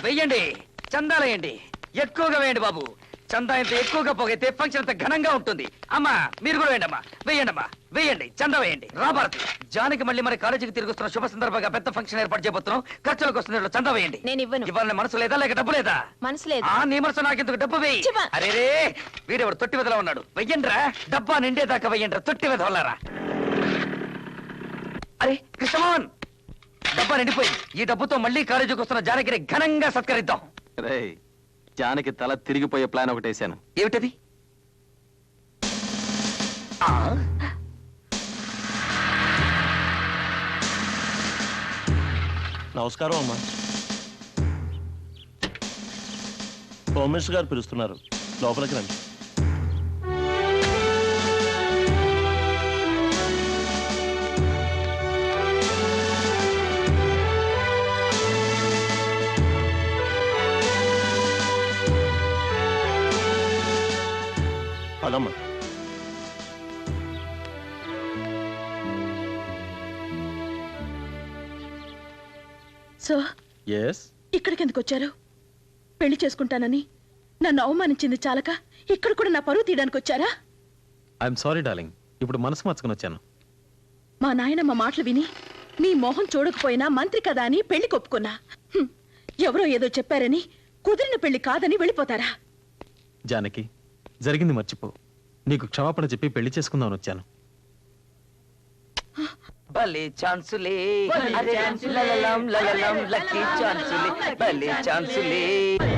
వెయ్యండి, చందాలేయండి, ఎక్కువగా వేయండి బాబు. చందా ఎంత ఎక్కువగా పోగైతే ఫంక్షన్ అంత ఘనంగా ఉంటుంది. అమ్మా మీరు కూడా వేయండి అమ్మా, వేయండి అమ్మా, వేయండి, చందా వేయండి. రాభారతి జానికి మళ్ళీ మన కాలేజీకి తిరిగి వస్తున్న శుభ సందర్భంగా పెద్ద ఫంక్షన్ ఏర్పాటు చేయబోతున్నాం. ఖర్చులకు వస్తున్న చందా వేయండి. నేను ఇవ్వను. ఇవ్వాలని మనసు లేదా లేక డబ్బు లేదా? మనసు లేదు. నీ మనసు నాకెందుకు, డబ్బు వేయి. అరే రే వీడెవడు తొట్టి వెదలా ఉన్నాడు. వెయ్యండిరా, డబ్బా నిండేదాకా వెయ్యండిరా, తొట్టి వెదవల్లారా. అరే కృష్ణమోహన్, డబ్బా నిండిపోయింది. ఈ డబ్బుతో మళ్ళీ కాలేజీకి వస్తున్న జానకిని ఘనంగా సత్కరిద్దాం. జానకి తల తిరిగిపోయే ప్లాన్ ఒకటి వేశాను. ఏమిటది? నమస్కారం అమ్మా. హోమ్ మినిస్టర్ గారు పిలుస్తున్నారు, లోపలికి రండి. అదమ్మా. సో ఇక్కడికి ఎందుకు వచ్చారు? పెళ్లి చేసుకుంటానని నన్ను అవమానించింది చాలక ఇక్కడ కూడా నా పరువు తీయడానికి వచ్చారా? ఐఎమ్ సారీ డార్లింగ్, ఇప్పుడు మనసు మార్చుకుని వచ్చాను. మా నాయనమ్మ మాటలు విని మీ మొహం చూడకపోయినా మంత్రి కదా అని పెళ్లి కొప్పుకున్నా. ఎవరో ఏదో చెప్పారని కుదిరిన పెళ్లి కాదని వెళ్ళిపోతారా? జానకి, జరిగింది మర్చిపో. నీకు క్షమాపణ చెప్పి పెళ్లి చేసుకుందామని వచ్చాను. భలే ఛాన్సులే, లలలం లలలం లక్కీ ఛాన్సులే, భలే ఛాన్సులే,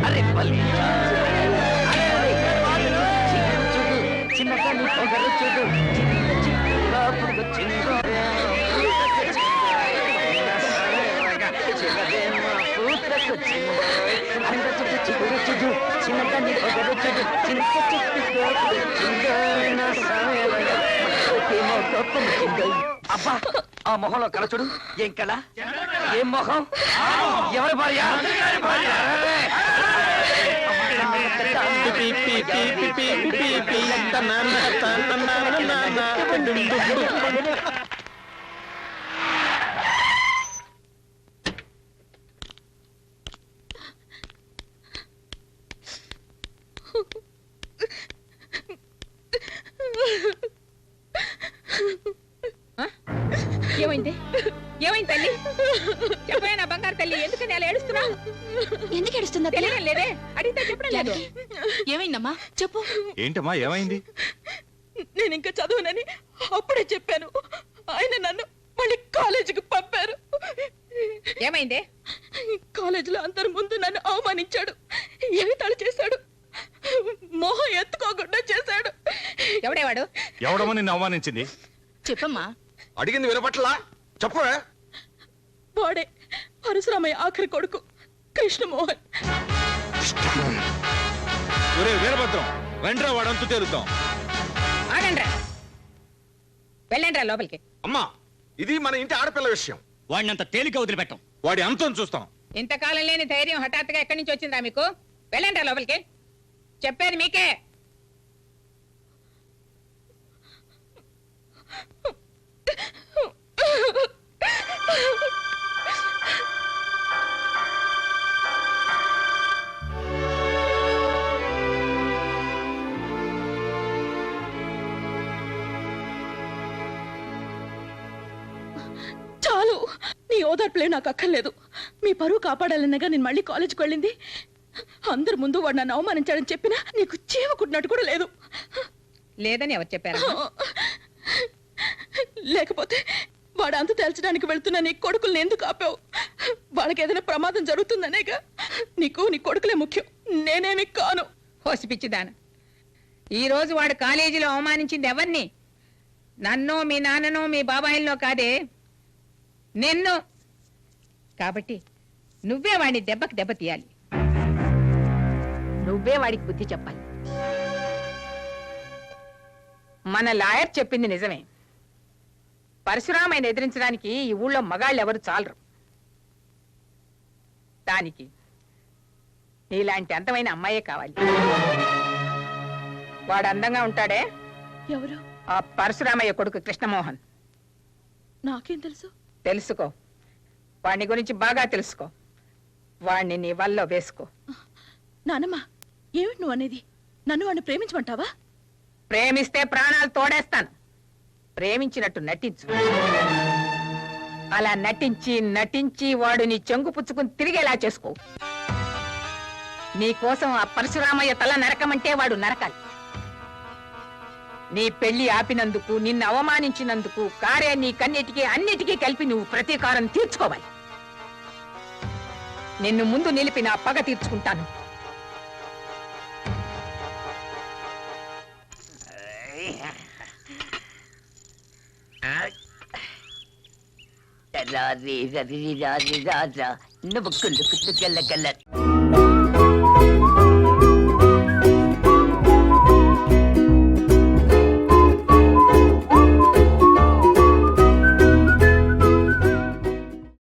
అరే భలే ఛాన్సులే. చిన్నగా నీ పొగరు చూడు, బాబుకు చిన్నగా పూతకు చిన్నగా నీ పొగరు చూడు, చిన్న అబ్బా ఆ మొహంలో కళ చూడు. ఏం కళ, ఏం మొహం, ఎవరి భార్య? ఏమైంది? ఏమైంది తల్లి? చెప్పే నా బంగారు తల్లి, ఎందుకని అలా ఏడుస్తున్నా? ఎందుకు ఏడుస్తుందా? తెలియడం లేదే, అడిగితే చెప్పడం లేదు. ఏమైందమ్మా చెప్పు. ఏంటమ్మా ఏమైంది? నేను ఇంకా చదవనని అప్పుడే చెప్పాను. ఆయన నన్ను మళ్ళీ కాలేజీకి పంపారు. ఏమైంది? కాలేజీలో అందరి ముందు నన్ను అవమానించాడు, ఎగతాళి చేశాడు, మొహం ఎత్తుకోకుండా చేశాడు. ఎవడేవాడు? ఎవడమో నిన్ను అవమానించింది? చెప్పమ్మా. అడిగింది వినపట్లా? చెప్పు. వాడే పరశురామయ్య ఆఖరి కొడుకు కృష్ణమోహన్. వీరభద్రం, వెంట్రా వాడంతు తేలుద్దాం. ఆగండ్రా, వెళ్ళండ్రా లోపలికి. అమ్మా, ఇది మన ఇంటి ఆడపిల్ల విషయం. వాడిని అంత తేలిక వదిలిపెట్టాం. వాడి అంతం చూస్తాం. ఇంతకాలం లేని ధైర్యం హఠాత్తుగా ఎక్కడి నుంచి వచ్చిందా మీకు? వెళ్ళండ్రా లోపలికి, చెప్పేది మీకే. చాలు, నీ ఓదార్పులే నాకు అక్కర్లేదు. మీ పరువు కాపాడాలన్నగా నేను మళ్ళీ కాలేజీకి వెళ్ళింది. అందరి ముందు వాడు నన్ను అవమానించాడని చెప్పినా నీకు చీమ కుట్టినట్టు కూడా లేదు. లేదని ఎవరు చెప్పారు? లేకపోతే వాడు అంత తేల్చడానికి వెళ్తున్నా నీ కొడుకుల్ని ఎందుకు ఆపావు? వాళ్ళకి ఏదైనా ప్రమాదం జరుగుతుందనేగా. నీకు నీ కొడుకులే ముఖ్యం, నేనేమి కాను. హోసిపిచ్చిదాను, ఈ రోజు వాడు కాలేజీలో అవమానించింది ఎవరిని? నన్నో మీ నాన్ననో మీ బాబాయిల్లో కాదే, నిన్ను. కాబట్టి నువ్వే వాడిని దెబ్బకి దెబ్బ తీయాలి, నువ్వే వాడికి బుద్ధి చెప్పాలి. మన లాయర్ చెప్పింది నిజమే. పరశురామయ్యని ఎదిరించడానికి ఈ ఊళ్ళో మగాళ్ళు ఎవరు చాలరు. దానికి నీలాంటి అందమైన అమ్మాయే కావాలి. వాడు అందంగా ఉంటాడే, ఎవరు? ఆ పరశురామయ్య కొడుకు కృష్ణమోహన్. నాకేం తెలుసు? తెలుసుకో, వాడిని గురించి బాగా తెలుసుకో. వాణ్ణి నీ వల్ల వేసుకో. నానమ్మ ఏమిటి నువ్వు అనేది? నన్ను వాడిని ప్రేమించమంటావా? ప్రేమిస్తే ప్రాణాలు తోడేస్తాను. ప్రేమించినట్టు నటించు. అలా నటించి నటించి వాడు నీ చెంగు పుచ్చుకుని తిరిగేలా చేసుకో. నీ కోసం ఆ పరశురామయ్య తల నరకమంటే వాడు నరకాలి. నీ పెళ్లి ఆపినందుకు, నిన్ను అవమానించినందుకు కారే నీ కన్నిటికీ అన్నిటికీ కలిపి నువ్వు ప్రతీకారం తీర్చుకోవాలి. నిన్ను ముందు నిలిపి నా పగ తీర్చుకుంటాను. రాజీ రవి రాజీ రాజా నువ్వు కుళ్ళు కుట్టు గల్ల గల్ల